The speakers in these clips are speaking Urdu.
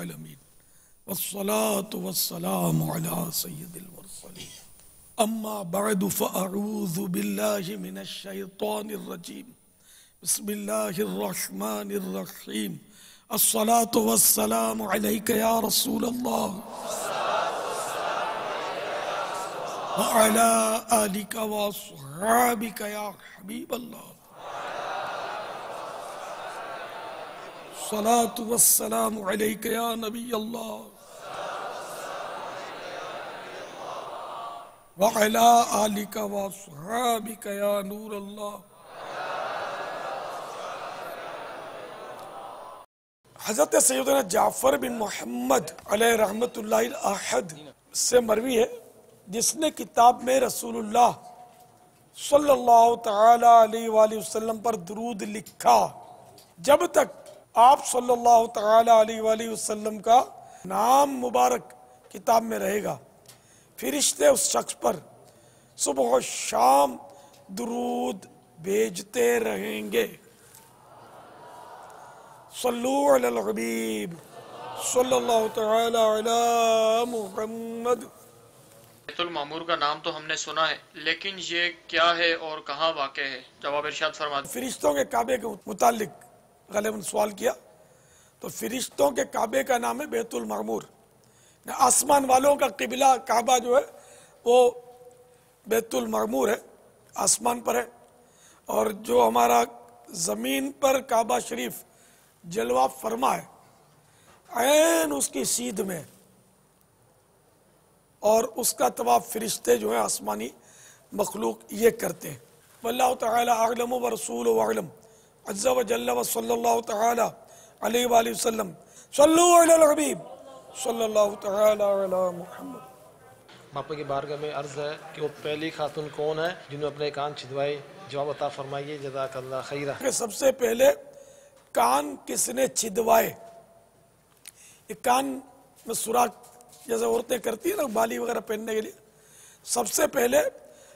العالمین والصلاة والسلام علی سید المرسلین اما بعد فاعوذ باللہ من الشیطان الرجیم بسم اللہ الرحمن الرحیم الصلاة والسلام علیک یا رسول اللہ وعلی آلک واصحابک یا حبیب اللہ الصلاة والسلام علیک یا نبی اللہ وعلی آلک واصحابک یا نور اللہ۔ حضرت سیدنا جعفر بن محمد علیہ رحمت اللہ الاحد سے مروی ہے، جس نے کتاب میں رسول اللہ صلی اللہ تعالی علیہ وآلہ وسلم پر درود لکھا، جب تک آپ صلی اللہ تعالی علیہ وآلہ وسلم کا نام مبارک کتاب میں رہے گا، فرشتے اس شخص پر صبح و شام درود بھیجتے رہیں گے۔ صلو علی الحبیب صلی اللہ تعالی علی محمد۔ بیت المعمور کا نام تو ہم نے سنا ہے، لیکن یہ کیا ہے اور کہاں واقع ہے؟ جواب ارشاد فرما دیں۔ فرشتوں کے کعبے کے متعلق غالباً سوال کیا، تو فرشتوں کے کعبے کا نام ہے بیت المعمور۔ آسمان والوں کا قبلہ کعبہ جو ہے وہ بیت المعمور ہے، آسمان پر ہے، اور جو ہمارا زمین پر کعبہ شریف جلوہ فرما ہے عین اس کی سیدھ میں، اور اس کا طواف فرشتے جو ہیں آسمانی مخلوق یہ کرتے ہیں۔ واللہ تعالی اعلم ورسولہ اعلم عز و جل و صلی اللہ تعالی علیہ وآلہ وسلم صلو علی الحبیب صلی اللہ تعالی علی محمد۔ باپا کی بارگاہ میں عرض ہے کہ وہ پہلی خاتون کون ہے جنہوں نے اپنے کان چھدوائے؟ جواب عطا فرمائیے جزاک اللہ خیرہ۔ کہ سب سے پہلے کان کس نے چھدوائے؟ یہ کان میں سوراخ جیسے عورتیں کرتی ہیں نا بالی وغیرہ پہننے کے لیے، سب سے پہلے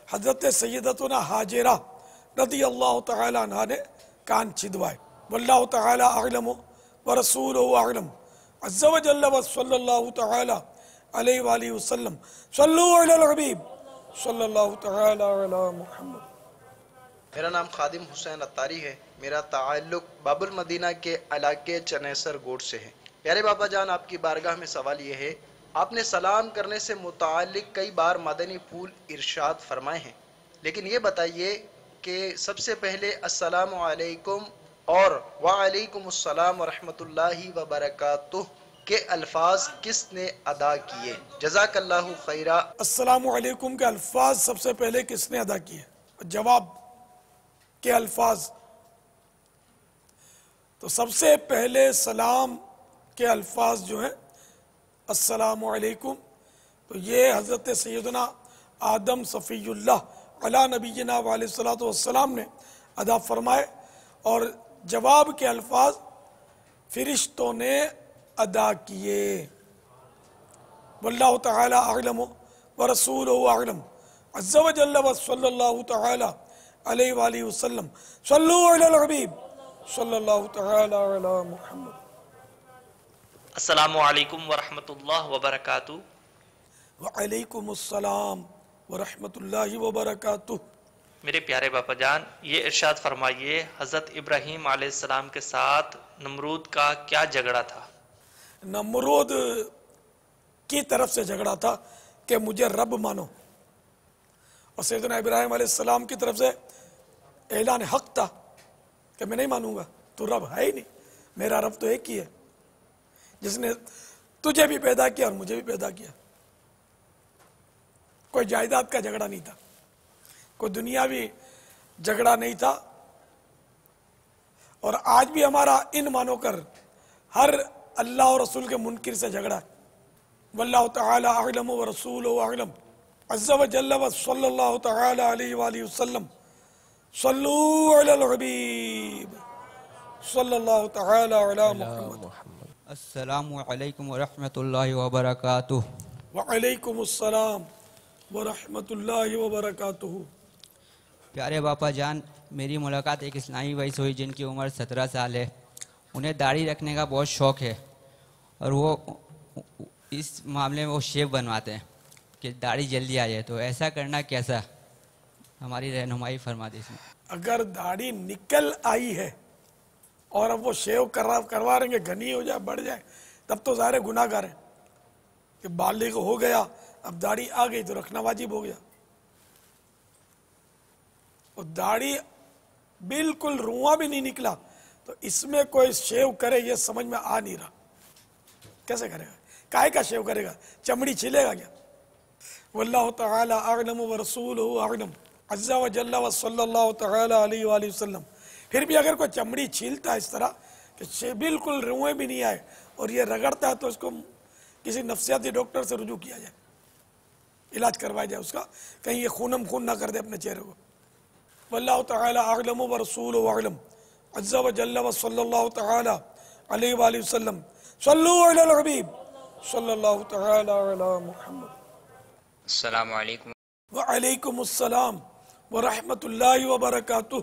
حضرت سیدتنا حاجرہ رضی اللہ تعالی عنہ نے کان چھدوائے۔ واللہ تعالی اعلم ورسولہ اعلم عز و جل و صلی اللہ تعالی علیہ وآلہ وسلم صلو علی الحبیب صلی اللہ تعالی علی محمد۔ میرا نام خادم حسین اتاری ہے، میرا تعلق باب المدینہ کے علاقے چنیسر گوٹ سے ہے۔ پیارے بابا جان، آپ کی بارگاہ میں سوال یہ ہے، آپ نے سلام کرنے سے متعلق کئی بار مدنی پھول ارشاد فرمائے ہیں، لیکن یہ بتائیے کہ سب سے پہلے السلام علیکم اور وعلیکم السلام ورحمۃ اللہ وبرکاتہ کے الفاظ کس نے ادا کیے؟ جزاک اللہ خیرہ۔ السلام علیکم کے الفاظ سب سے پہلے کس نے ادا کیے؟ جواب کے الفاظ تو سب سے پہلے سلام کے الفاظ جو ہیں السلام علیکم، تو یہ حضرت سیدنا آدم صفی اللہ علی نبینا علیہ الصلوۃ والسلام نے ادا فرمائے، اور جواب کے الفاظ فرشتوں نے ادا کیے۔ واللہ تعالی اعلم ورسولہ اعلم عز و جل و صلی اللہ تعالی علیہ وآلہ وسلم صلو علی الحبیب صلی اللہ تعالی علی محمد۔ السلام علیکم ورحمۃ اللہ وبرکاتہ۔ وعلیکم السلام ورحمۃ اللہ وبرکاتہ۔ میرے پیارے باپا جان، یہ ارشاد فرمائیے حضرت ابراہیم علیہ السلام کے ساتھ نمرود کا کیا جھگڑا تھا؟ نمرود کی طرف سے جھگڑا تھا کہ مجھے رب مانو، اور سیدنا ابراہیم علیہ السلام کی طرف سے اعلان حق تھا کہ میں نہیں مانوں گا، تو رب ہے ہی نہیں، میرا رب تو ایک ہی ہے جس نے تجھے بھی پیدا کیا اور مجھے بھی پیدا کیا۔ کوئی جائیداد کا جھگڑا نہیں تھا، کوئی دنیاوی جھگڑا نہیں تھا، اور آج بھی ہمارا ان مانو کر ہر اللہ اور رسول کے منکر سے جھگڑا ہے۔ واللہ تعالی اعلم ورسولہ اعلم عز و جل و صلی اللہ تعالی علیہ وآلہ وسلم صلو علی الحبیب صلی اللہ تعالی علی محمد۔ السلام علیکم ورحمۃ اللہ وبرکاتہ۔ وعلیکم السلام ورحمۃ اللہ وبرکاتہ۔ پیارے باپا جان، میری ملاقات ایک اسلامی بھائی سے ہوئی جن کی عمر 17 سال ہے۔ انہیں داڑھی رکھنے کا بہت شوق ہے، اور وہ اس معاملے میں وہ شیو بنواتے ہیں کہ داڑھی جلدی آ جائے، تو ایسا کرنا کیسا؟ ہماری رہنمائی فرما دیں اس میں۔ اگر داڑھی نکل آئی ہے اور اب وہ شیو کروا رہے ہیں کہ گھنی ہو جائے، بڑھ جائے، تب تو ظاہر گناہ گار ہے کہ بالغ ہو گیا، اب داڑھی آ گئی تو رکھنا واجب ہو گیا۔ اور داڑھی بالکل رواں بھی نہیں نکلا تو اس میں کوئی شیو کرے یہ سمجھ میں آ نہیں رہا، کیسے کرے گا؟ کائے کا شیو کرے گا؟ چمڑی چھیلے گا کیا؟ واللہ تعالی اعلم ورسولہ اعلم عز و جل و صلی اللہ تعالی علیہ وآلہ وسلم۔ پھر بھی اگر کوئی چمڑی چھیلتا ہے اس طرح کہ بالکل روئیں بھی نہیں آئے اور یہ رگڑتا ہے تو اس کو کسی نفسیاتی ڈاکٹر سے رجوع کیا جائے، علاج کروایا جائے اس کا، کہیں یہ خونم خون نہ کر دے اپنے چہرے کو۔ واللہ تعالی اعلم ورسولہ اعلم عز و جل و صلی اللہ تعالی علیہ وآلہ وسلم۔ صلو علی الحبیب صلی اللہ تعالی علی محمد۔ السلام علیکم۔ وعلیکم السلام ورحمۃ اللہ وبرکاتہ۔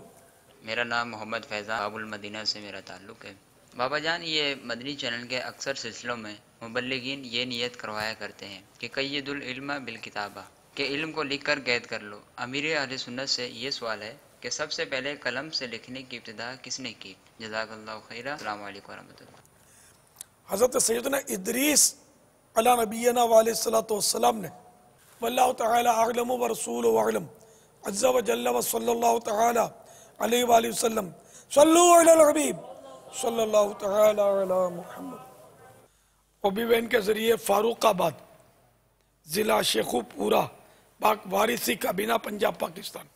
میرا نام محمد فیضان باب المدینہ سے میرا تعلق ہے۔ بابا جان، یہ مدنی چینل کے اکثر سلسلوں میں مبلغین یہ نیت کروایا کرتے ہیں کہ قید العلم بالکتابہ، کہ علم کو لکھ کر قید کر لو۔ امیر اہل سنت سے یہ سوال ہے کہ سب سے پہلے قلم سے لکھنے کی ابتدا کس نے کی؟ جزاک اللہ خیرہ۔ السلام علیکم ورحمۃ اللہ۔ حضرت سیدنا ادریس علی نبینا علیہ الصلوۃ والسلام نے، واللہ تعالی اعلم ورسولہ اعلم عز و جل و صلی اللہ تعالی علیہ وآلہ وسلم۔ صلو علی الحبیب صلی اللہ تعالی علی محمد۔ اوبی وین کے ذریعے فاروق آباد، ضلع شیخوپورہ، پاک وارثی کابینہ، پنجاب، پاکستان،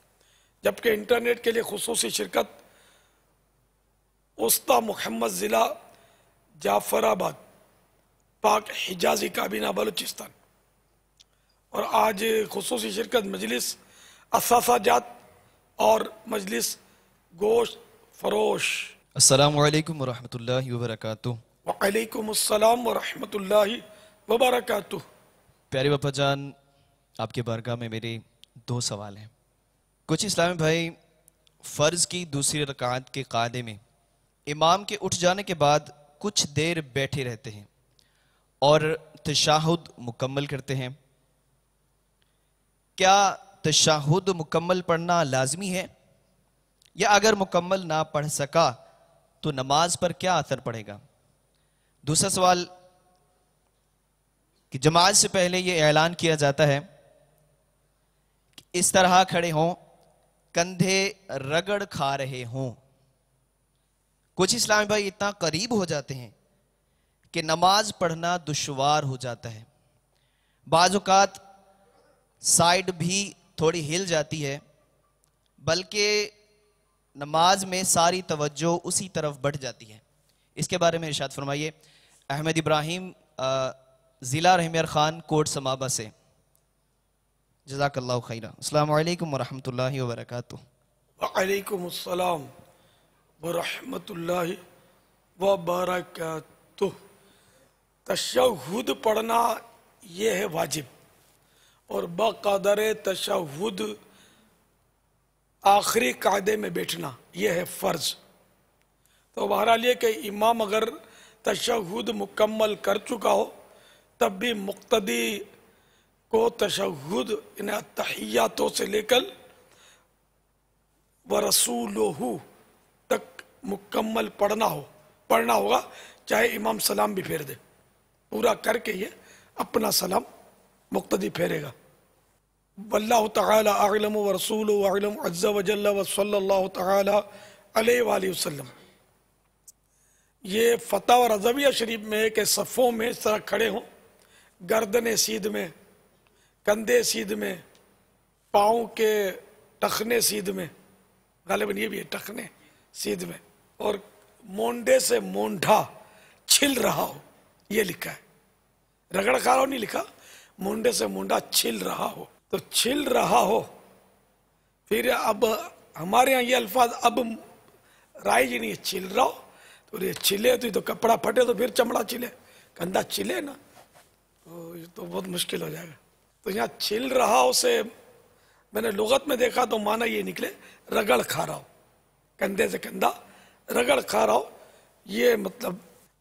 جبکہ انٹرنیٹ کے لیے خصوصی شرکت وسطی محمد، ضلع جعفر آباد، پاک حجازی کابینہ، بلوچستان۔ اور آج خصوصی شرکت مجلس اثاثہ جات اور مجلس گوشت فروش۔ السلام علیکم ورحمۃ اللہ وبرکاتہ۔ وعلیکم السلام ورحمۃ اللہ وبرکاتہ۔ پیارے باپا جان، آپ کے بارگاہ میں میرے دو سوال ہیں۔ کچھ اسلامی بھائی فرض کی دوسری رکعت کے قاعدے میں امام کے اٹھ جانے کے بعد کچھ دیر بیٹھے رہتے ہیں اور تشہد مکمل کرتے ہیں۔ کیا تشہد مکمل پڑھنا لازمی ہے، یا اگر مکمل نہ پڑھ سکا تو نماز پر کیا اثر پڑے گا؟ دوسرا سوال کہ جماعت سے پہلے یہ اعلان کیا جاتا ہے کہ اس طرح کھڑے ہوں، کندھے رگڑ کھا رہے ہوں۔ کچھ اسلامی بھائی اتنا قریب ہو جاتے ہیں کہ نماز پڑھنا دشوار ہو جاتا ہے، بعض اوقات سائیڈ بھی تھوڑی ہل جاتی ہے، بلکہ نماز میں ساری توجہ اسی طرف بڑھ جاتی ہے۔ اس کے بارے میں ارشاد فرمائیے۔ احمد ابراہیم، ضلع رحمیر خان، کوٹ سمابہ سے۔ جزاک اللہ خیرہ۔ السلام علیکم ورحمۃ اللہ وبرکاتہ۔ وعلیکم السلام ورحمۃ اللہ وبرکاتہ۔ تشہد پڑھنا یہ ہے واجب، اور بقدر تشہد آخری قاعدے میں بیٹھنا یہ ہے فرض۔ تو بہرحال یہ کہ امام اگر تشہد مکمل کر چکا ہو تب بھی مقتدی کو تشہد یعنی التحیاتوں سے لے کر ورسولہ تک مکمل پڑھنا ہوگا، چاہے امام سلام بھی پھیر دے، پورا کر کے یہ اپنا سلام مقتدی پھیرے گا۔ واللہ تعالی اعلم ورسولہ اعلم عز و جل و صلی اللہ تعالی علیہ وآلہ وسلم۔ یہ فتح و رضویہ شریف میں ہے کہ صفوں میں اس طرح کھڑے ہوں، گردن سیدھ میں، کندھے سیدھ میں، پاؤں کے ٹخنے سیدھ میں، غالباً یہ بھی ہے ٹخنے سیدھ میں، اور مونڈے سے مونڈھا چھل رہا ہو، یہ لکھا ہے، رگڑ کھا رہا ہو نہیں لکھا، مونڈے سے مونڈا چھل رہا ہو۔ تو چھل رہا ہو، پھر اب ہمارے ہاں یہ الفاظ اب رائج نہیں ہے، چھل رہا ہو تو یہ چھلے تو کپڑا پھٹے تو پھر چمڑا چھلے، کندھا چھلے نا تو یہ تو بہت مشکل ہو جائے گا۔ تو یہاں چھل رہا ہو سے میں نے لغت میں دیکھا تو معنی یہ نکلے رگڑ کھا رہا ہو، کندھے سے کندھا رگڑ کھا رہا ہو، یہ مطلب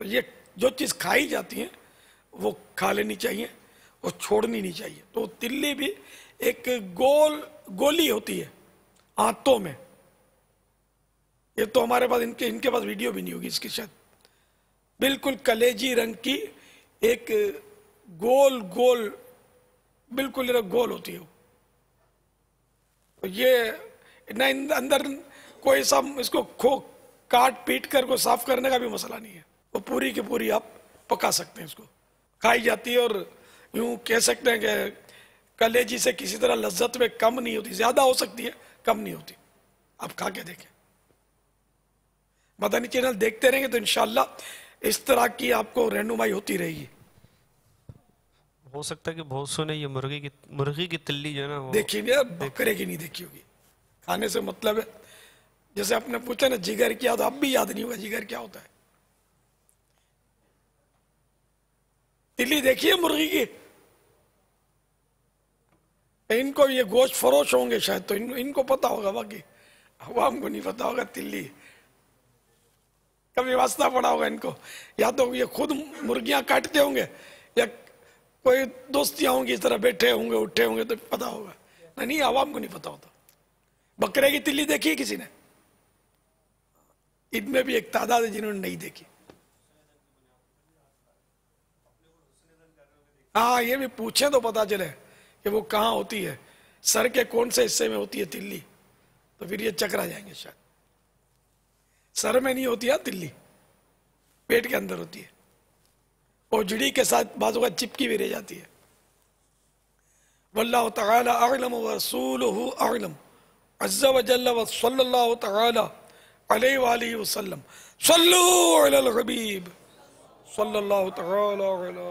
تو یہ جو چیز کھائی جاتی ہے وہ کھا لینی چاہیے اور چھوڑنی نہیں چاہیے. تو تلی بھی ایک گولی ہوتی ہے آنتوں میں. یہ تو ہمارے پاس ان کے پاس ویڈیو بھی نہیں ہوگی اس کی شاید. بالکل کلیجی رنگ کی ایک گول بالکل گول ہوتی ہے. یہ نہ اندر کوئی سا اس کو کاٹ پیٹ کر کو صاف کرنے کا بھی مسئلہ نہیں ہے. وہ پوری کی پوری آپ پکا سکتے ہیں. اس کو کھائی جاتی ہے اور یوں کہہ سکتے ہیں کہ کلیجی سے کسی طرح لذت میں کم نہیں ہوتی. زیادہ ہو سکتی ہے، کم نہیں ہوتی. آپ کھا کے دیکھیں. مدنی چینل دیکھتے رہیں گے تو انشاءاللہ اس طرح کی آپ کو رہنمائی ہوتی رہے گی. ہو سکتا ہے کہ بہت سو نے یہ مرغی کی تلی جو ہے نا دیکھی نہیں، بکرے کی نہیں دیکھی ہوگی. کھانے سے مطلب ہے جیسے آپ نے پوچھا نا جگر کیا، تو اب بھی یاد نہیں ہوگا جگر کیا ہوتا ہے. تلی دیکھی ہے مرغی کی؟ ان کو یہ گوشت فروش ہوں گے شاید تو ان کو پتا ہوگا، باقی عوام کو نہیں پتا ہوگا. تلی کبھی واسطہ پڑا ہوگا ان کو، یا تو یہ خود مرغیاں کاٹتے ہوں گے یا کوئی دوستیاں ہوں گی اس طرح بیٹھے ہوں گے اٹھے ہوں گے تو پتا ہوگا. نہیں، عوام کو نہیں پتا ہوتا. بکرے کی تلی دیکھی ہے کسی نے؟ ان میں بھی ایک تعداد ہے جنہوں نے نہیں دیکھی. ہاں، یہ بھی پوچھیں تو پتا چلے کہ وہ کہاں ہوتی ہے، سر کے کون سے حصے میں ہوتی ہے تلی، تو پھر یہ چکرا جائیں گے. شاید سر میں نہیں ہوتی ہے تلی، پیٹ کے اندر ہوتی ہے. اوجڑی کے ساتھ بعض اوقات چپکی بھی رہ جاتی ہے. واللہ تعالی اعلم ورسولہ اعلم عز وجل وصلی اللہ تعالی علیہ وآلہ وسلم. صلو علی الحبیب صلی اللہ تعالی علی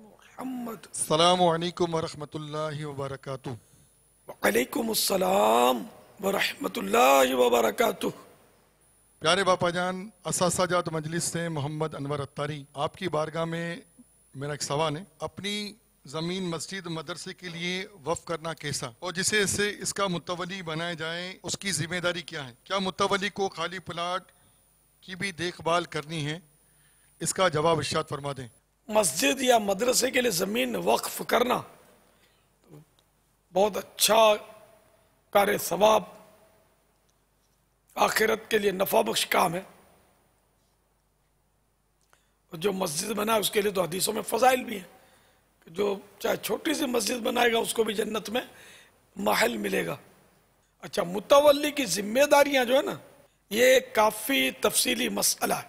محمد. السلام علیکم ورحمۃ اللہ وبرکاتہ. وعلیکم السلام ورحمۃ اللہ وبرکاتہ. پیارے باپا جان، اساتذہ جات مجلس سے محمد انور اتاری، آپ کی بارگاہ میں میرا ایک سوال ہے. اپنی زمین مسجد مدرسے کے لیے وقف کرنا کیسا، اور جسے اس کا متولی بنایا جائے اس کی ذمہ داری کیا ہے؟ کیا متولی کو خالی پلاٹ کی بھی دیکھ بھال کرنی ہے؟ اس کا جواب ارشاد فرما دیں. مسجد یا مدرسے کے لیے زمین وقف کرنا بہت اچھا کار ثواب، آخرت کے لیے نفع بخش کام ہے. جو مسجد بنا ہے اس کے لیے تو حدیثوں میں فضائل بھی ہیں کہ جو چاہے چھوٹی سی مسجد بنائے گا اس کو بھی جنت میں محل ملے گا. اچھا، متولی کی ذمہ داریاں جو ہے نا، یہ کافی تفصیلی مسئلہ ہے.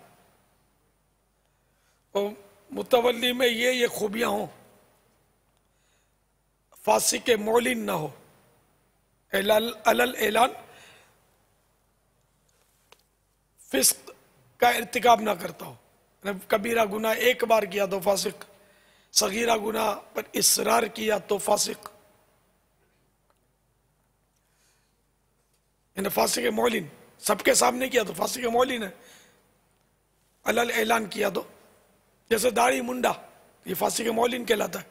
اور متولی میں یہ خوبیاں ہوں: فاسق معلن نہ ہو، علل اعلان فسق کا ارتکاب نہ کرتا ہو. کبیرہ گناہ ایک بار کیا تو فاسق، صغیرہ گناہ پر اصرار کیا تو فاسق. یعنی فاسق معلن سب کے سامنے کیا تو فاسق معلن ہے. علل اعلان کیا تو، جیسے داڑھی منڈا، یہ فاسق معلن کہلاتا ہے.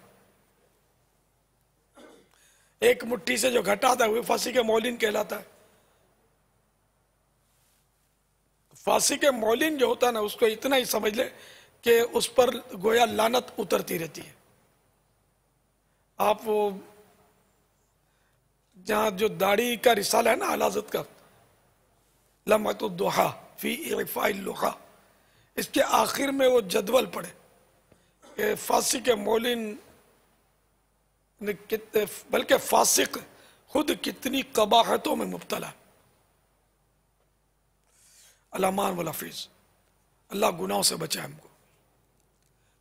ایک مٹھی سے جو گھٹاتا ہے وہ فاسق معلن کہلاتا ہے. فاسق معلن جو ہوتا ہے نا، اس کو اتنا ہی سمجھ لے کہ اس پر گویا لعنت اترتی رہتی ہے. آپ وہ جہاں جو داڑھی کا رسالہ ہے نا اعلی حضرت کا، لمحۃ الضحیٰ فی اعفاء اللحیٰ، اس کے آخر میں وہ جدول پڑھے کہ فاسق معلن بلکہ فاسق خود کتنی قباحتوں میں مبتلا ہے. الامان والحفیظ، اللہ گناہوں سے بچائے ہم کو.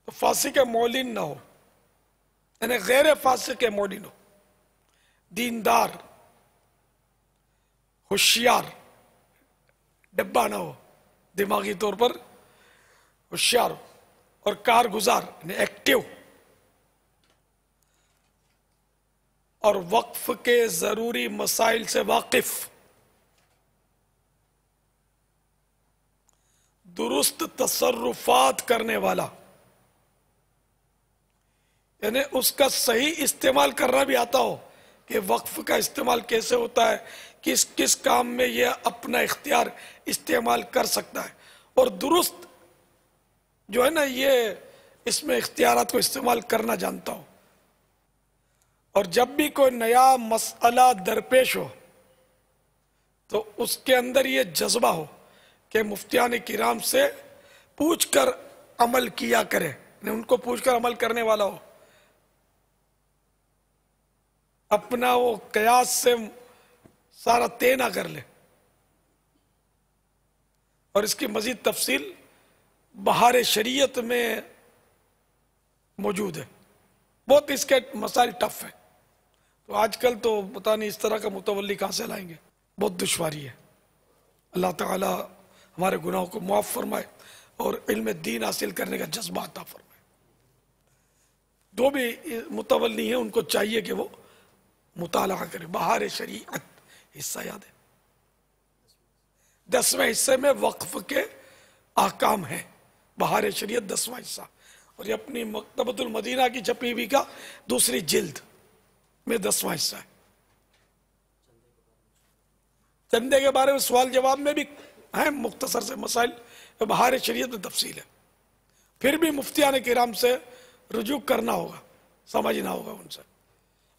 تو فاسق معلن نہ ہو، یعنی غیر فاسق معلن ہو، دیندار، ہوشیار، ڈبہ نہ ہو، دماغی طور پر ہوشیار ہو، اور کارگزار یعنی ایکٹیو، اور وقف کے ضروری مسائل سے واقف، درست تصرفات کرنے والا، یعنی اس کا صحیح استعمال کرنا بھی آتا ہو کہ وقف کا استعمال کیسے ہوتا ہے، کس کس کام میں یہ اپنا اختیار استعمال کر سکتا ہے، اور درست جو ہے نا یہ اس میں اختیارات کو استعمال کرنا جانتا ہو، اور جب بھی کوئی نیا مسئلہ درپیش ہو تو اس کے اندر یہ جذبہ ہو کہ مفتیان کرام سے پوچھ کر عمل کیا کرے، ان کو پوچھ کر عمل کرنے والا ہو، اپنا وہ قیاس سے سارا طے نہ کر لے۔ اور اس کی مزید تفصیل بہار شریعت میں موجود ہے، بہت اس کے مسائل ٹف ہیں، تو آج کل تو پتہ نہیں اس طرح کا متولی کہاں سے لائیں گے، بہت دشواری ہے۔ اللہ تعالی ہمارے گناہوں کو معاف فرمائے اور علم دین حاصل کرنے کا جذبہ عطا فرمائے۔ جو بھی متولی ہیں ان کو چاہیے کہ وہ مطالعہ کرے۔ بہار شریعت حصہ یاد ہے، 10ویں حصے میں وقف کے احکام ہیں، بہار شریعت 10واں حصہ، اور یہ اپنی مکتبۃ المدینہ کی چھپی ہوئی کا دوسری جلد میں 10واں حصہ ہے۔ چندے کے بارے میں سوال جواب میں بھی ہیں مختصر سے مسائل، بہار شریعت میں تفصیل ہے۔ پھر بھی مفتیان کرام سے رجوع کرنا ہوگا، سمجھنا ہوگا ان سے۔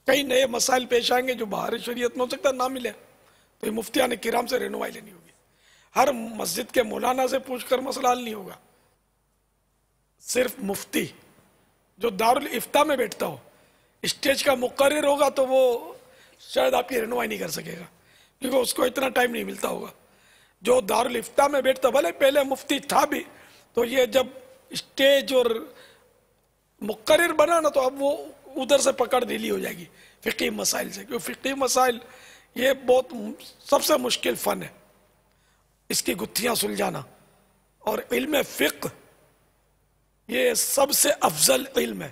کئی نئے مسائل پیش آئیں گے جو بہار شریعت میں ہو سکتا ہے نہ ملے، تو یہ مفتیان کرام سے رہنمائی لینی ہوگی۔ ہر مسجد کے مولانا سے پوچھ کر مسئلہ حل نہیں ہوگا۔ صرف مفتی جو دارالافتاء میں بیٹھتا ہو، اسٹیج کا مقرر ہوگا تو وہ شاید آپ کی رہنمائی نہیں کر سکے گا، کیونکہ اس کو اتنا ٹائم نہیں ملتا ہوگا۔ جو دارالافتاء میں بیٹھتا، بھلے پہلے مفتی تھا بھی، تو یہ جب اسٹیج اور مقرر بنا نا تو اب وہ ادھر سے پکڑ ڈھیلی ہو جائے گی فقہی مسائل سے، کیونکہ فقہی مسائل یہ بہت سب سے مشکل فن ہے، اس کی گتھیاں سلجھانا۔ اور علم فقہ یہ سب سے افضل علم ہے،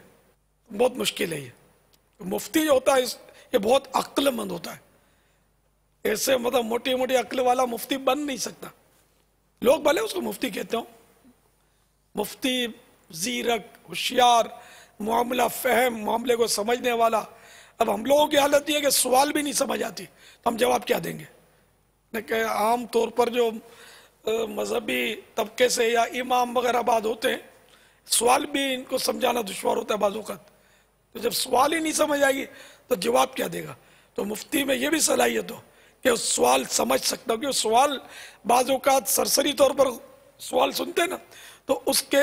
بہت مشکل ہے۔ یہ مفتی جو ہوتا ہے یہ بہت عقل مند ہوتا ہے، ایسے مطلب موٹی موٹی عقل والا مفتی بن نہیں سکتا۔ لوگ بھلے اس کو مفتی کہتے ہوں، مفتی زیرک، ہوشیار، معاملہ فہم، معاملے کو سمجھنے والا۔ اب ہم لوگوں کی حالت یہ ہے کہ سوال بھی نہیں سمجھ آتی تو ہم جواب کیا دیں گے؟ کہ عام طور پر جو مذہبی طبقے سے یا امام وغیرہ بعد ہوتے ہیں، سوال بھی ان کو سمجھانا دشوار ہوتا ہے بعض اوقات، تو جب سوال ہی نہیں سمجھ آئے گی تو جواب کیا دے گا؟ تو مفتی میں یہ بھی صلاحیت ہو کہ اس سوال سمجھ سکتا ہو، کیونکہ سوال بعض اوقات سرسری طور پر سوال سنتے ہیں نا تو اس کے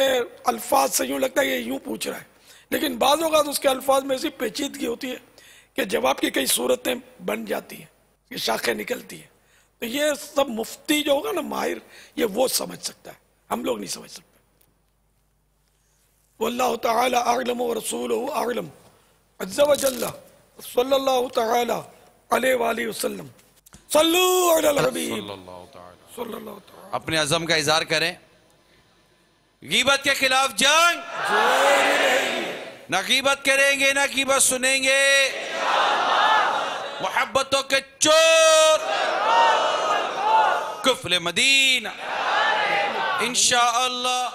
الفاظ سے یوں لگتا ہے کہ یوں پوچھ رہا ہے، لیکن بعض اوقات اس کے الفاظ میں ایسی پیچیدگی ہوتی ہے کہ جواب کی کئی صورتیں بن جاتی ہیں، یہ شاخیں نکلتی ہیں۔ تو یہ سب مفتی جو ہوگا نا ماہر، یہ وہ سمجھ سکتا ہے، ہم لوگ نہیں سمجھ سکتے۔ واللہ تعالی اعلم ورسولہ اعلم عز وجل صلی اللہ تعالی علیہ وآلہ وسلم۔ صلو علی الحبیب صلی اللہ تعالی۔ اپنے عزم کا اظہار کریں، غیبت کے خلاف جنگ، نہ غیبت کریں گے نہ غیبت سنیں گے، محبتوں کے چور کفل مدینہ انشاءاللہ،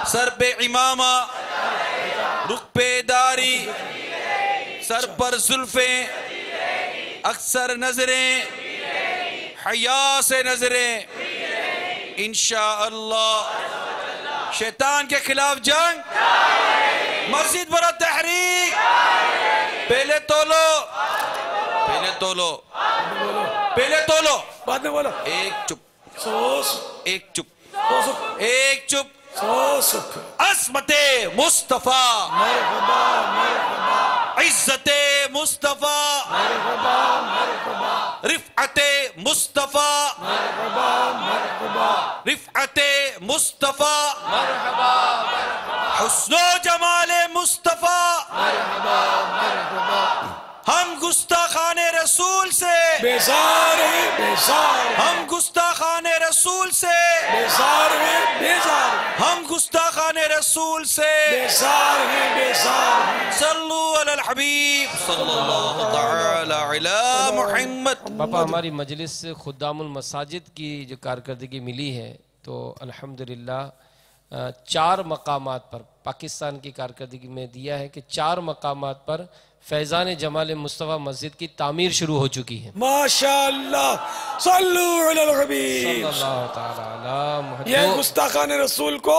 سر پہ امامہ، رخ پہ داری، سر پر زلفیں، اکثر نظریں، حیا سے نظریں، انشاءاللہ۔ شیطان کے خلاف جنگ، مسجد برا تحریک، پہلے تولو، پہلے تولو، پہلے تولو، بعد میں بولو، ایک چپ، ایک چپ، ایک چپ، عصمت مصطفیٰ، عزت مصطفیٰ، رفعت مصطفیٰ، رفعت مصطفیٰ، حسن و جمال مصطفیٰ۔ ہم گستاخان رسول سے بیزار ہیں، بیزار، ہم گستاخان رسول سے بیزار ہیں، بیزار، ہم گستاخان رسول سے بیزار ہیں، بیزار ہیں۔ صلو علی الحبیب صلی اللہ تعالی علی محمد۔ باپا ہماری مجلس سے خدام المساجد کی جو کارکردگی ملی ہے تو الحمدللہ 4 مقامات پر پاکستان کی کارکردگی میں دیا ہے کہ 4 مقامات پر فیضان جمال مصطفیٰ مسجد کی تعمیر شروع ہو چکی ہے۔ ماشاءاللہ، صلو علی الحبیب صلی اللہ تعالی علی محمد۔ یہ گستاخان رسول کو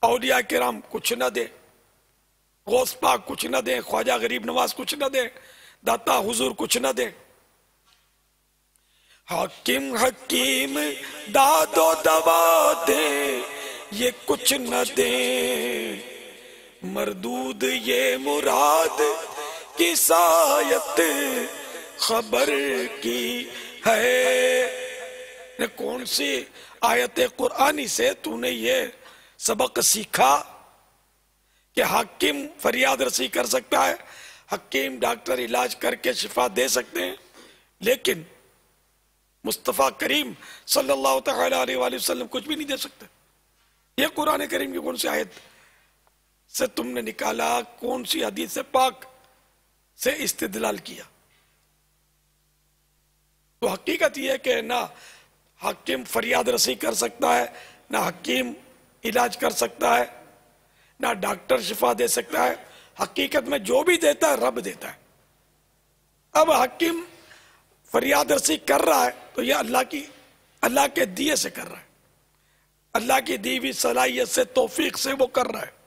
اولیاء کرام کچھ نہ دے، غوث پاک کچھ نہ دے، خواجہ غریب نواز کچھ نہ دے، داتا حضور کچھ نہ دے، حاکم حکیم داد و دوا دے یہ کچھ نہ دے، مردود یہ مراد کی سایت خبر کی ہے۔ کون سی آیت قرآنی سے تو نے یہ سبق سیکھا کہ حاکم فریاد رسی کر سکتا ہے، حکیم ڈاکٹر علاج کر کے شفا دے سکتے ہیں، لیکن مصطفیٰ کریم صلی اللہ تعالی علیہ وآلہ وسلم کچھ بھی نہیں دے سکتے؟ یہ قرآن کریم کی کون سی آیت سے تم نے نکالا؟ کون سی حدیث پاک سے استدلال کیا؟ تو حقیقت یہ ہے کہ نہ حاکم فریاد رسی کر سکتا ہے، نہ حکیم علاج کر سکتا ہے، نہ ڈاکٹر شفا دے سکتا ہے۔ حقیقت میں جو بھی دیتا ہے رب دیتا ہے۔ اب حکیم فریاد رسی کر رہا ہے تو یہ اللہ کے دیے سے کر رہا ہے، اللہ کی دی ہوئی صلاحیت سے، توفیق سے وہ کر رہا ہے۔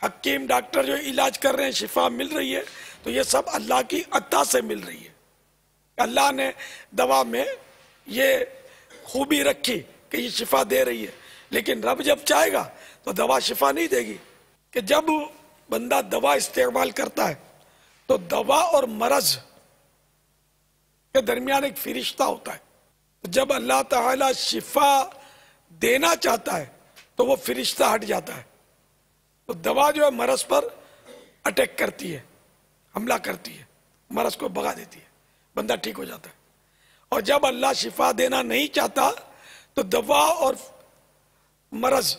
حکیم ڈاکٹر جو علاج کر رہے ہیں، شفا مل رہی ہے تو یہ سب اللہ کی عطا سے مل رہی ہے۔ اللہ نے دوا میں یہ خوبی رکھی کہ یہ شفا دے رہی ہے، لیکن رب جب چاہے گا تو دوا شفا نہیں دے گی۔ کہ جب بندہ دوا استعمال کرتا ہے تو دوا اور مرض کے درمیان ایک فرشتہ ہوتا ہے۔ جب اللہ تعالی شفا دینا چاہتا ہے تو وہ فرشتہ ہٹ جاتا ہے، تو دوا جو ہے مرض پر اٹیک کرتی ہے، حملہ کرتی ہے، مرض کو بھگا دیتی ہے، بندہ ٹھیک ہو جاتا ہے۔ اور جب اللہ شفا دینا نہیں چاہتا تو دوا اور مرض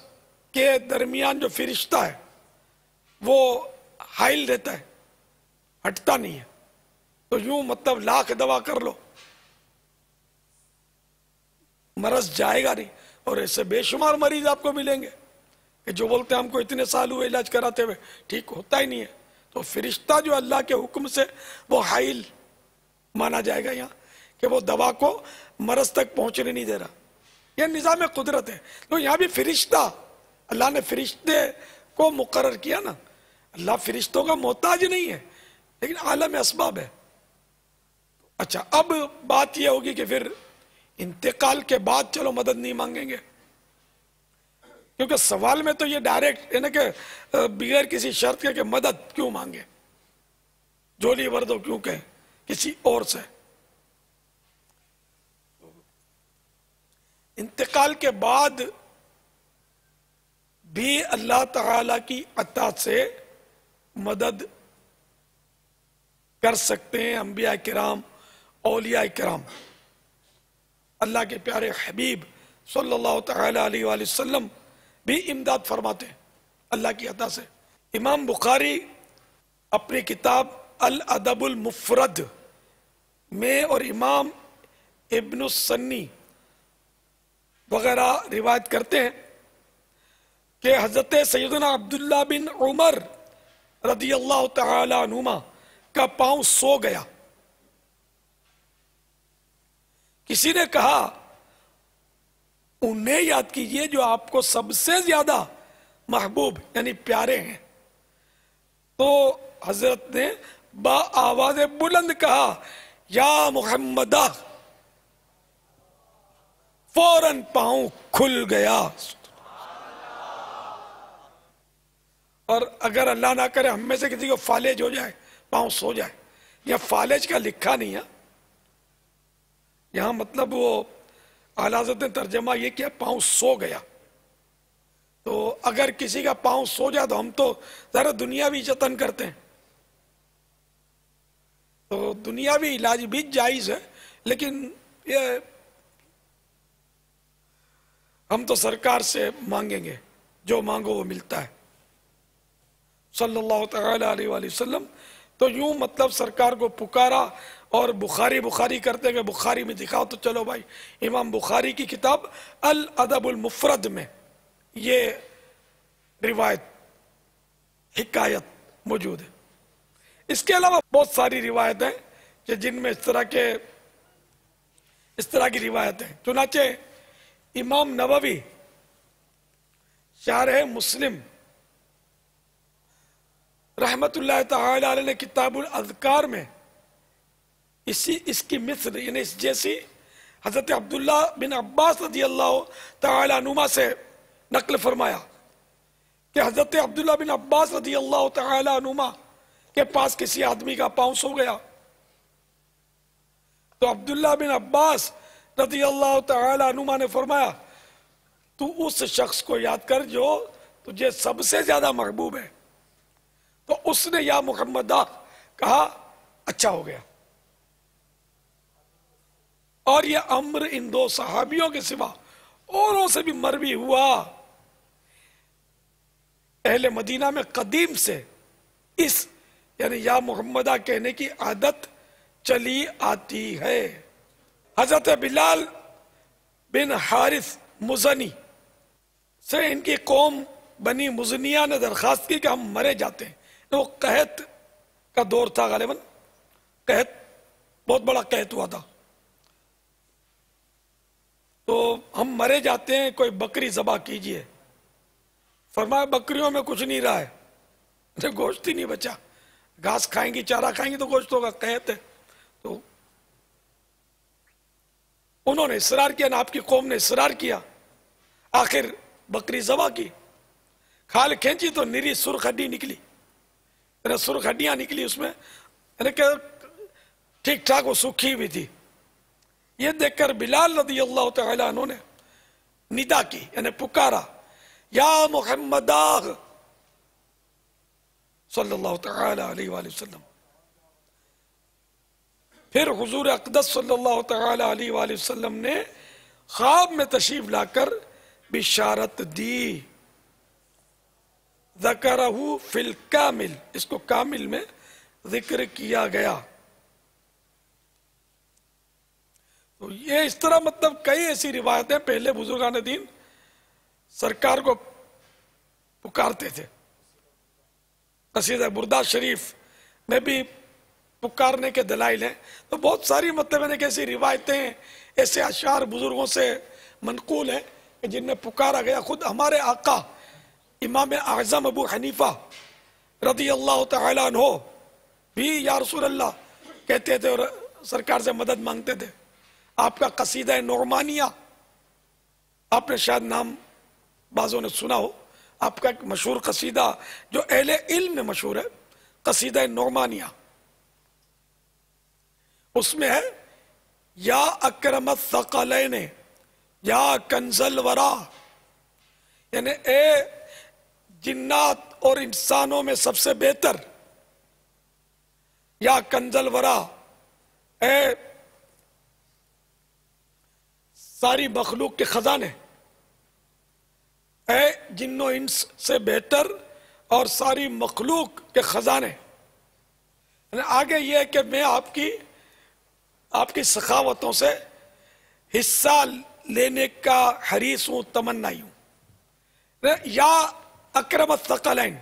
کے درمیان جو فرشتہ ہے وہ حائل رہتا ہے، ہٹتا نہیں ہے۔ تو یوں مطلب لاکھ دوا کر لو مرض جائے گا نہیں۔ اور ایسے بے شمار مریض آپ کو ملیں گے کہ جو بولتے ہیں ہم کو اتنے سال ہوئے علاج کراتے ہوئے، ٹھیک ہوتا ہی نہیں ہے۔ تو فرشتہ جو اللہ کے حکم سے وہ حائل مانا جائے گا یہاں، کہ وہ دوا کو مرض تک پہنچنے نہیں دے رہا۔ یہ نظام قدرت ہے۔ تو یہاں بھی فرشتہ، اللہ نے فرشتے کو مقرر کیا نا۔ اللہ فرشتوں کا محتاج نہیں ہے، لیکن عالم اسباب ہے۔ اچھا، اب بات یہ ہوگی کہ پھر انتقال کے بعد چلو مدد نہیں مانگیں گے، کیونکہ سوال میں تو یہ ڈائریکٹ ہے نا کہ بغیر کسی شرط کے کہ مدد کیوں مانگے، جولی وردو کیوں کہیں کسی اور سے۔ انتقال کے بعد بھی اللہ تعالی کی عطا سے مدد کر سکتے ہیں انبیاء کرام، اولیاء کرام۔ اللہ کے پیارے حبیب صلی اللہ تعالی علیہ وآلہ وسلم بھی امداد فرماتے ہیں اللہ کی عطا سے۔ امام بخاری اپنی کتاب الادب المفرد میں اور امام ابن السنی وغیرہ روایت کرتے ہیں کہ حضرت سیدنا عبداللہ بن عمر رضی اللہ تعالی عنہما کا پاؤں سو گیا۔ کسی نے کہا انہیں یاد کیجئے جو آپ کو سب سے زیادہ محبوب یعنی پیارے ہیں۔ تو حضرت نے با آواز بلند کہا یا محمدہ، فوراً پاؤں کھل گیا۔ اور اگر اللہ نہ کرے ہم میں سے کسی کو فالج ہو جائے، پاؤں سو جائے، یا فالج کا لکھا نہیں ہے یہاں، مطلب وہ اعلیٰ حضرت نے ترجمہ یہ کیا پاؤں سو گیا۔ تو اگر کسی کا پاؤں سو جائے تو ہم تو ذرا دنیاوی جتن کرتے ہیں، تو دنیاوی علاج بھی جائز ہے، لیکن یہ ہم تو سرکار سے مانگیں گے، جو مانگو وہ ملتا ہے صلی اللہ تعالی علیہ وآلہ وسلم۔ تو یوں مطلب سرکار کو پکارا، اور بخاری کرتے کہ بخاری میں دکھاؤ، تو چلو بھائی امام بخاری کی کتاب الادب المفرد میں یہ روایت حکایت موجود ہے۔ اس کے علاوہ بہت ساری روایتیں کہ جن میں اس طرح کی روایتیں، چنانچہ امام نووی شارح مسلم رحمت اللہ تعالی علیہ نے کتاب الاذکار میں اس کی مثل یعنی اس جیسی حضرت عبداللہ بن عباس رضی اللہ تعالی عنہما سے نقل فرمایا کہ حضرت عبداللہ بن عباس رضی اللہ تعالی عنہما کے پاس کسی آدمی کا پاؤں سو گیا تو عبداللہ بن عباس رضی اللہ تعالی عنہما نے فرمایا تو اس شخص کو یاد کر جو تجھے سب سے زیادہ محبوب ہے. تو اس نے یا محمد کہا اچھا ہو گیا. اور یہ امر ان دو صحابیوں کے سوا اوروں سے بھی مروی ہوا. اہل مدینہ میں قدیم سے اس یعنی یا محمدہ کہنے کی عادت چلی آتی ہے. حضرت بلال بن حارث مزنی سے ان کی قوم بنی مزنیہ نے درخواست کی کہ ہم مرے جاتے ہیں. وہ قحط کا دور تھا غالباً, قحط بہت بڑا قحط ہوا تھا, تو ہم مرے جاتے ہیں, کوئی بکری ذبح کیجئے. فرمایا بکریوں میں کچھ نہیں رہا ہے, گوشت ہی نہیں بچا, گھاس کھائیں گی چارہ کھائیں گی تو گوشت ہوگا, قحط ہے. تو انہوں نے اصرار کیا, آپ کی قوم نے اصرار کیا, آخر بکری ذبح کی, کھال کھینچی تو نری سرخ ہڈی نکلی, سرخ ہڈیاں نکلی اس میں, ٹھیک ٹھاک وہ سوکھی بھی تھی. یہ دیکھ کر بلال رضی اللہ تعالی عنہ نے ندا کی یعنی پکارا یا محمد صلی اللہ تعالی علیہ وآلہ وسلم. پھر حضور اقدس صلی اللہ تعالی علیہ وآلہ وسلم نے خواب میں تشریف لا کر بشارت دی. ذکرہ فی الکامل, اس کو کامل میں ذکر کیا گیا. تو یہ اس طرح مطلب کئی ایسی روایتیں پہلے بزرگان دین سرکار کو پکارتے تھے. قصیدہ بردہ شریف میں بھی پکارنے کے دلائل ہیں. تو بہت ساری مطلب ایسی روایتیں ایسے اشعار بزرگوں سے منقول ہیں کہ جن میں پکارا گیا. خود ہمارے آقا امام اعظم ابو حنیفہ رضی اللہ تعالی عنہ بھی یا رسول اللہ کہتے تھے اور سرکار سے مدد مانگتے تھے. آپ کا قصیدہ نعمانیہ آپ نے شاید نام بعضوں نے سنا ہو, آپ کا ایک مشہور قصیدہ جو اہل علم میں مشہور ہے, قصیدہ نعمانیہ. اس میں ہے یا اکرم الثقلین یا کنز الورا, یعنی اے جنات اور انسانوں میں سب سے بہتر, یا کنز الورا اے ساری مخلوق کے خزانے, اے جن و انس سے بہتر اور ساری مخلوق کے خزانے. آگے یہ ہے کہ میں آپ کی سخاوتوں سے حصہ لینے کا حریص ہوں, تمنائی ہوں. یا اکرم الثقلین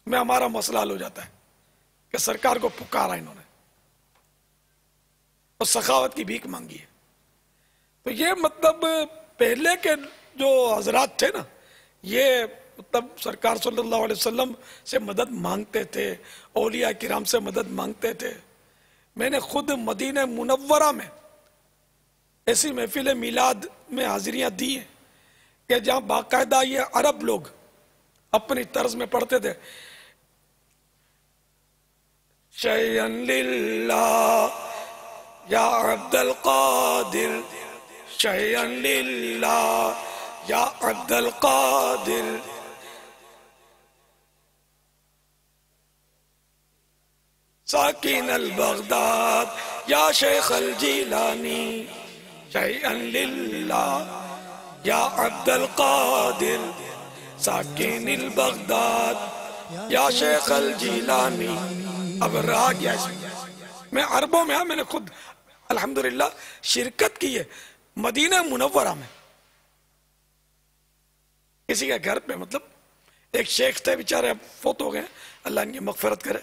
میں ہمارا مسئلہ حل ہو جاتا ہے کہ سرکار کو پکارا انہوں نے اور سخاوت کی بھیک مانگی ہے. تو یہ مطلب پہلے کے جو حضرات تھے نا, یہ مطلب سرکار صلی اللہ علیہ وسلم سے مدد مانگتے تھے, اولیاء کرام سے مدد مانگتے تھے. میں نے خود مدینہ منورہ میں ایسی محفل میلاد میں حاضریاں دی ہیں کہ جہاں باقاعدہ یہ عرب لوگ اپنی طرز میں پڑھتے تھے شیئن للہ یا عبد القادر, شیئن للہ یا عبد القادر, ساکن البغداد یا شیخ الجیلانی, شیئن للہ یا عبد القادر, ساکن البغداد یا شیخ الجیلانی. اب رہا گیا میں عربوں میں میں نے خود الحمدللہ شرکت کی ہے مدینہ منورہ میں. کسی کے گھر پہ مطلب ایک شیخ تھے بیچارے فوت ہو گئے, اللہ ان کی مغفرت کرے.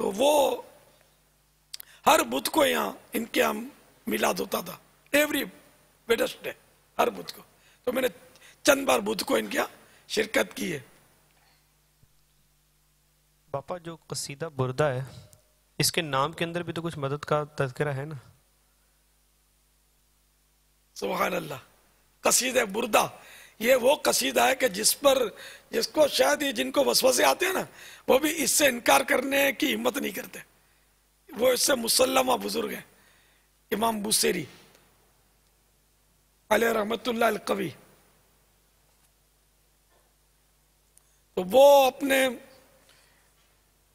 تو وہ ہر بدھ کو یہاں ان کے یہاں میلاد ہوتا تھا, ایوری ویڈنسڈے ہر بدھ کو. تو میں نے چند بار بدھ کو ان کے یہاں شرکت کی ہے. باپا جو قصیدہ بردہ ہے اس کے نام کے اندر بھی تو کچھ مدد کا تذکرہ ہے نا؟ سبحان اللہ. قصیدہ بردہ یہ وہ قصیدہ ہے کہ جس کو شاید یہ جن کو وسوسے آتے ہیں نا وہ بھی اس سے انکار کرنے کی ہمت نہیں کرتے. وہ اس سے مسلمہ بزرگ ہیں امام بوسیری علیہ رحمت اللہ القوی. تو وہ اپنے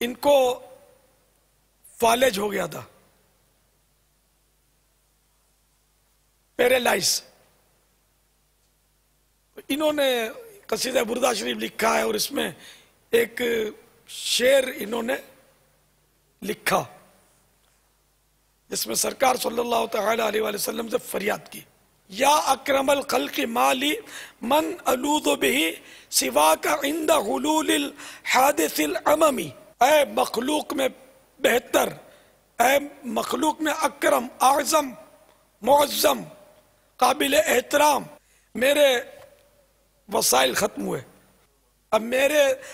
ان کو فالج ہو گیا تھا، پیرالائز. انہوں نے قصیدہ بردہ شریف لکھا ہے اور اس میں ایک شعر انہوں نے لکھا جس میں سرکار صلی اللہ تعالی علیہ وآلہ وسلم سے فریاد کی، یا اکرم الخلق مالی من الوذ بہ سواک عند حلول الحادث العممی. اے مخلوق میں بہتر، اے مخلوق میں اکرم، اعظم، معظم، قابل احترام، میرے وسائل ختم ہوئے، اب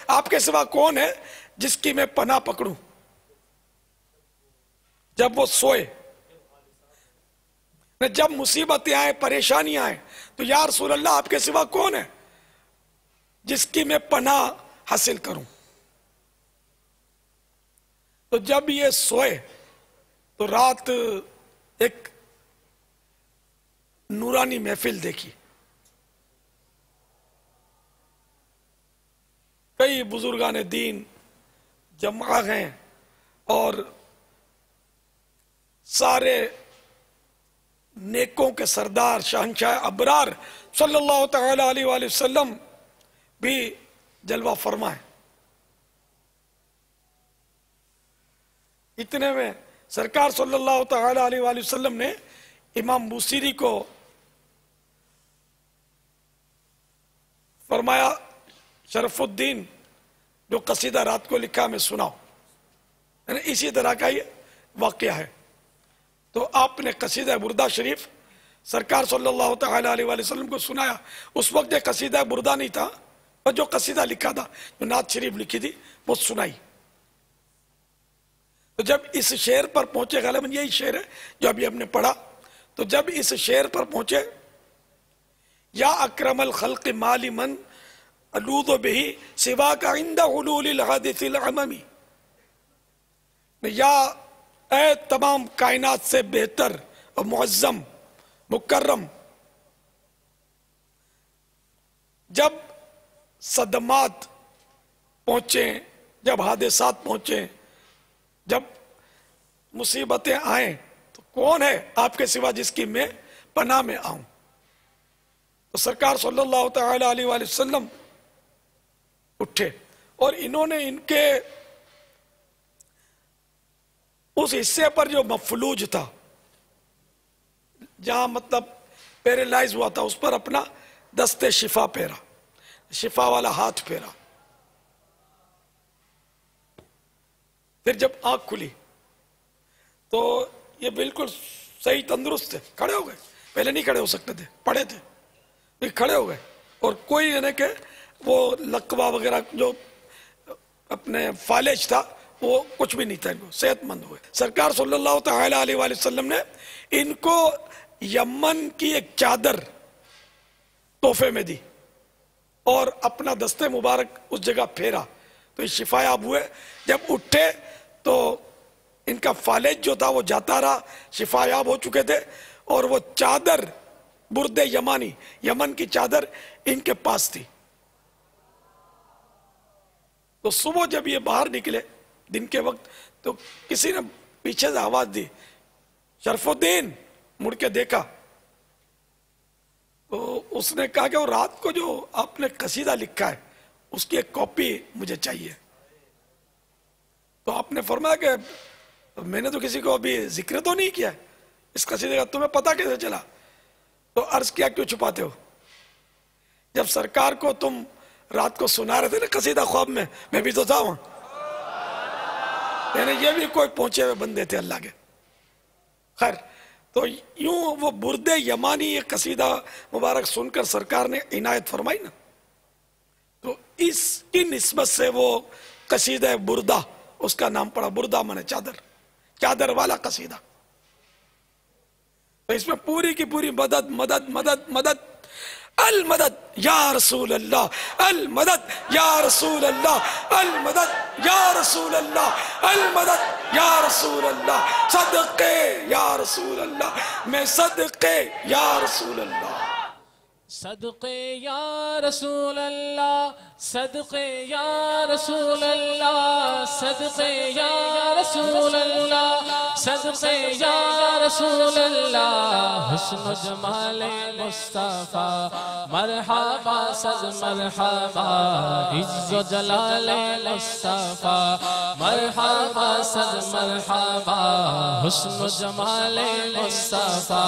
آپ کے سوا کون ہے جس کی میں پناہ پکڑوں. جب وہ سوئے، جب مصیبتیں آئیں، پریشانیاں آئیں، تو یا رسول اللہ آپ کے سوا کون ہے جس کی میں پناہ حاصل کروں. تو جب یہ سوئے تو رات ایک نورانی محفل دیکھی. کئی بزرگان دین جمع ہیں اور سارے نیکوں کے سردار شہنشاہ ابرار صلی اللہ تعالی علیہ وآلہ وسلم بھی جلوہ فرمائے. اتنے میں سرکار صلی اللہ تعالی علیہ وآلہ وسلم نے امام بوسیری کو فرمایا شرف الدین جو قصیدہ رات کو لکھا میں سناؤ. یعنی اسی طرح کا یہ واقعہ ہے. تو آپ نے قصیدہ بردہ شریف سرکار صلی اللہ تعالی علیہ وآلہ وسلم کو سنایا. اس وقت یہ قصیدہ بردہ نہیں تھا، اور جو قصیدہ لکھا تھا جو نعت شریف لکھی تھی وہ سنائی. تو جب اس شعر پر پہنچے، غالباً یہی شعر ہے جو ابھی ہم نے پڑھا، تو جب اس شعر پر پہنچے، یا اکرم الخلق مالی من الوذ بہ سواک عند حلول الحادث العممی، یا اے تمام کائنات سے بہتر اور معظم مکرم، جب صدمات پہنچیں، جب حادثات پہنچیں، جب مصیبتیں آئیں، تو کون ہے آپ کے سوا جس کی میں پناہ میں آؤں. تو سرکار صلی اللہ تعالی علیہ وآلہ وسلم اٹھے اور انہوں نے ان کے اس حصے پر جو مفلوج تھا، جہاں مطلب پیرالائز ہوا تھا، اس پر اپنا دست شفا پھیرا، شفا والا ہاتھ پھیرا. پھر جب آنکھ کھلی تو یہ بالکل صحیح تندرست تھے، کھڑے ہو گئے. پہلے نہیں کھڑے ہو سکتے تھے، پڑے تھے، پھر کھڑے ہو گئے. اور کوئی یعنی کہ وہ لقوہ وغیرہ جو اپنے فالج تھا وہ کچھ بھی نہیں تھا، ان کو صحت مند ہوئے. سرکار صلی اللہ تعالی علیہ وآلہ وسلم نے ان کو یمن کی ایک چادر تحفے میں دی اور اپنا دست مبارک اس جگہ پھیرا تو یہ شفا یاب ہوئے. جب اٹھے تو ان کا فالج جو تھا وہ جاتا رہا، شفا یاب ہو چکے تھے، اور وہ چادر برد یمانی، یمن کی چادر ان کے پاس تھی. تو صبح جب یہ باہر نکلے دن کے وقت تو کسی نے پیچھے سے آواز دی، شرف الدین. مڑ کے دیکھا تو اس نے کہا کہ وہ رات کو جو آپ نے قصیدہ لکھا ہے اس کی ایک کاپی مجھے چاہیے. تو آپ نے فرمایا کہ میں نے تو کسی کو ابھی ذکر تو نہیں کیا اس قصیدے کا، تمہیں پتہ کیسے چلا؟ تو عرض کیا کیوں چھپاتے ہو؟ جب سرکار کو تم رات کو سنا رہے تھے نا قصیدہ خواب میں بھی تو تھا وہاں. یعنی یہ بھی کوئی پہنچے ہوئے بندے تھے اللہ کے. خیر، تو یوں وہ برد یمانی یہ قصیدہ مبارک سن کر سرکار نے عنایت فرمائی نا، تو اس کی نسبت سے وہ قصیدہ بردہ، اس کا نام پڑا بردہ مانے چادر، چادر والا قصیدہ. تو اس میں پوری کی پوری مدد مدد مدد مدد، المدد یا رسول اللہ، المدد یا رسول اللہ، المدد یا رسول اللہ، المدد یا رسول اللہ، صدقے یا رسول اللہ، میں صدقے یا رسول اللہ. صدقے یا رسول اللہ، صدقے یا رسول اللہ، صدقے یا رسول اللہ، صدقے یا رسول اللہ. حسن و جمال مصطفیٰ مرحبا صد مرحبا، عز و جلال مصطفیٰ مرحبا صد مرحبا، حسن و جمال مصطفیٰ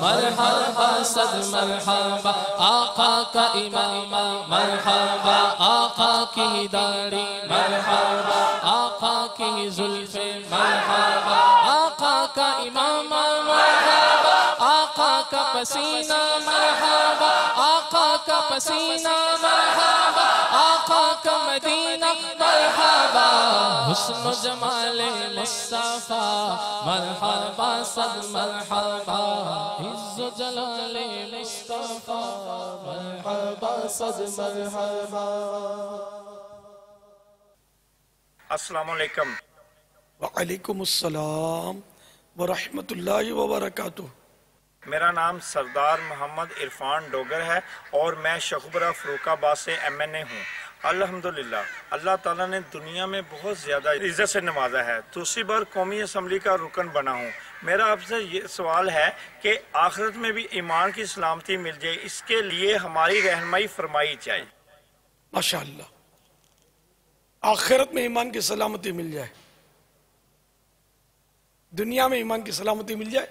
مرحبا صد مرحبا. آقا کا امام مرحبا، آقا کی داڑھی مرحبا، آقا کی زلف مرحبا، آقا کا امام مرحبا، آقا کا پسینہ مرحبا، آقا کا پسینہ مرحبا، آقا کا مدینہ مرحبا. حسن و جمال مصطفیٰ مرحبا صد مرحبا، عز و جلال مصطفیٰ مرحبا صد مرحبا. السلام علیکم. وعلیکم السلام ورحمۃ اللہ وبرکاتہ. میرا نام سردار محمد عرفان ڈوگر ہے اور میں شخبرہ فروخ آباد سے MNA ہوں. الحمدللہ اللہ تعالیٰ نے دنیا میں بہت زیادہ عزت سے نوازا ہے. دوسری بار قومی اسمبلی کا رکن بنا ہوں. میرا آپ سے یہ سوال ہے کہ آخرت میں بھی ایمان کی سلامتی مل جائے، اس کے لیے ہماری رہنمائی فرمائی جائے. ماشاءاللہ، آخرت میں ایمان کی سلامتی مل جائے، دنیا میں ایمان کی سلامتی مل جائے،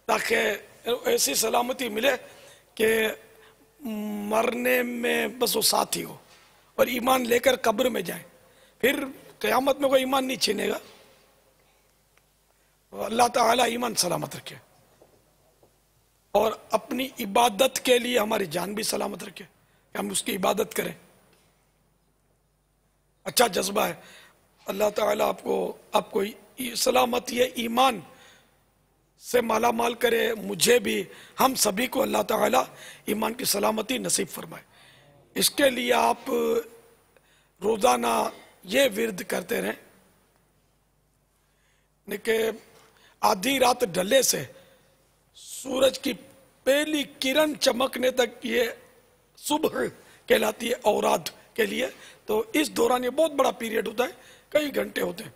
تاکہ ایسی سلامتی ملے کہ مرنے میں بس وہ ساتھی ہو اور ایمان لے کر قبر میں جائیں. پھر قیامت میں کوئی ایمان نہیں چھینے گا. اللہ تعالیٰ ایمان سلامت رکھے اور اپنی عبادت کے لیے ہماری جان بھی سلامت رکھے کہ ہم اس کی عبادت کریں. اچھا جذبہ ہے. اللہ تعالیٰ آپ کو سلامتی ایمان سے مالا مال کرے، مجھے بھی، ہم سبھی کو اللہ تعالیٰ ایمان کی سلامتی نصیب فرمائے. اس کے لیے آپ روزانہ یہ ورد کرتے رہیں کہ آدھی رات ڈھلے سے سورج کی پہلی کرن چمکنے تک یہ صبح کہلاتی ہے اوراد کے لیے. تو اس دوران یہ بہت بڑا پیریڈ ہوتا ہے، کئی گھنٹے ہوتے ہیں.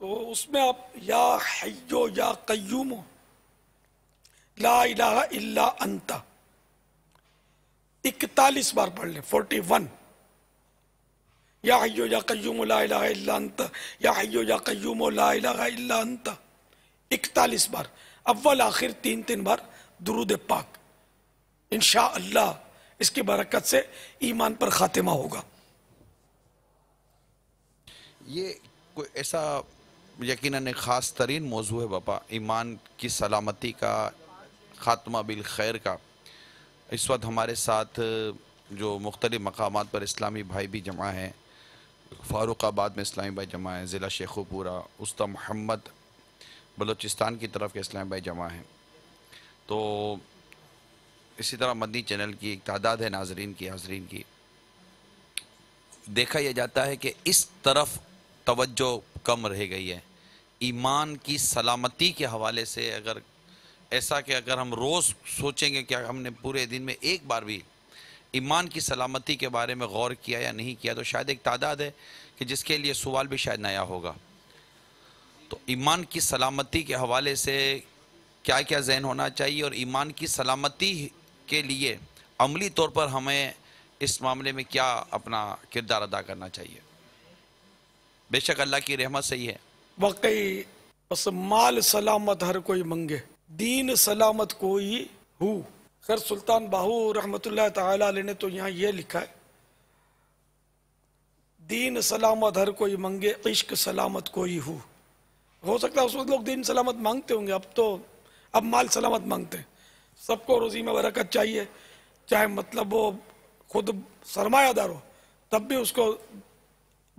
تو اس میں آپ یا حیو یا قیوم لا الہ الا انت 41 بار پڑھ لیں. 41 یا حیو یا قیوم لا الہ الا انت، یا حیو یا قیوم لا الہ الا انت 41 بار. اول آخر 3 بار درود پاک. انشاءاللہ اس کی برکت سے ایمان پر خاتمہ ہوگا. یہ کوئی ایسا یقیناً ایک خاص ترین موضوع ہے باپا، ایمان کی سلامتی کا، خاتمہ بالخیر کا. اس وقت ہمارے ساتھ جو مختلف مقامات پر اسلامی بھائی بھی جمع ہیں، فاروق آباد میں اسلامی بھائی جمع ہیں، ضلع شیخوپورہ، استا محمد بلوچستان کی طرف کے اسلامی بھائی جمع ہیں. تو اسی طرح مدنی چینل کی ایک تعداد ہے ناظرین کی. دیکھا یہ جاتا ہے کہ اس طرف توجہ کم رہ گئی ہے. ایمان کی سلامتی کے حوالے سے اگر ہم روز سوچیں گے کہ ہم نے پورے دن میں ایک بار بھی ایمان کی سلامتی کے بارے میں غور کیا یا نہیں کیا، تو شاید ایک تعداد ہے کہ جس کے لیے سوال بھی شاید نیا ہوگا. تو ایمان کی سلامتی کے حوالے سے کیا کیا ذہن ہونا چاہیے، اور ایمان کی سلامتی کے لیے عملی طور پر ہمیں اس معاملے میں کیا اپنا کردار ادا کرنا چاہیے؟ بے شک اللہ کی رحمت سے ہی ہے. واقعی بس مال سلامت ہر کوئی منگے، دین سلامت کوئی ہو. خیر سلطان باہو رحمت اللہ تعالی علیہ نے تو یہاں یہ لکھا ہے، دین سلامت ہر کوئی منگے، عشق سلامت کوئی ہو سکتا ہے اس وقت لوگ دین سلامت مانگتے ہوں گے، اب مال سلامت مانگتے ہیں. سب کو روزی میں برکت چاہیے، چاہے مطلب وہ خود سرمایہ دار ہو، تب بھی اس کو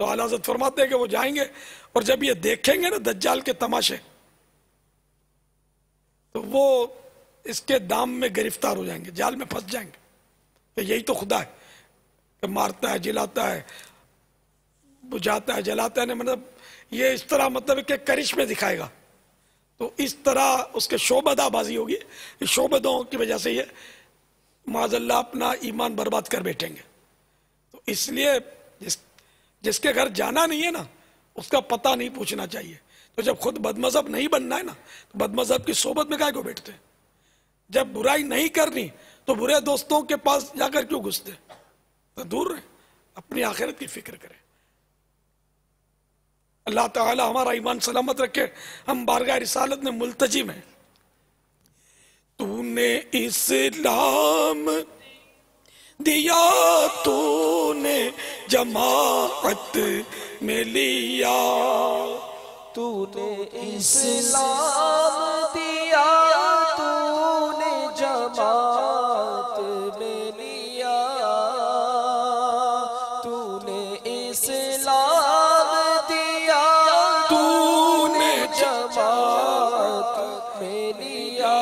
تو اعلیٰ حضرت فرماتے ہیں کہ وہ جائیں گے اور جب یہ دیکھیں گے نا دجال کے تماشے تو وہ اس کے دام میں گرفتار ہو جائیں گے، جال میں پھنس جائیں گے کہ یہی تو خدا ہے کہ مارتا ہے، جلاتا ہے، بجھاتا ہے، جلاتا ہے، مطلب یہ اس طرح مطلب کہ کرشمے دکھائے گا. تو اس طرح اس کے شعبدہ بازی ہوگی. اس شعبدوں کی وجہ سے یہ معاذ اللہ اپنا ایمان برباد کر بیٹھیں گے. تو اس لیے جس کے گھر جانا نہیں ہے نا اس کا پتہ نہیں پوچھنا چاہیے. تو جب خود بد مذہب نہیں بننا ہے نا تو بد مذہب کی صحبت میں کائے کو بیٹھتے ہیں؟ جب برائی نہیں کرنی تو برے دوستوں کے پاس جا کر کیوں گھستے؟ تو دور رہیں، اپنی آخرت کی فکر کریں. اللہ تعالی ہمارا ایمان سلامت رکھے. ہم بارگاہ رسالت میں ملتجم ہیں. تو نے اسلام دیا، تو نے جماعت میں لیا، تو نے اسلام دیا، تو نے جماعت میں لیا، تو نے اسلام دیا، تو نے جماعت میں لیا.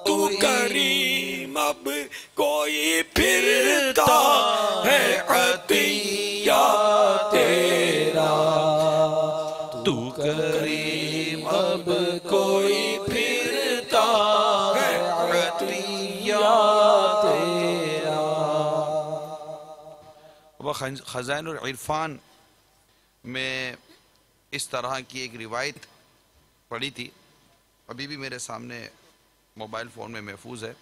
تو کریم اب کوئی پھرتا ہے عطیہ تیرا، تو کریم اب کوئی پھرتا ہے عطیہ تیرا. وہ خزائن العرفان میں اس طرح کی ایک روایت پڑھی تھی، ابھی بھی میرے سامنے موبائل فون میں محفوظ ہے.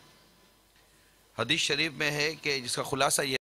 حدیث شریف میں ہے کہ جس کا خلاصہ یہ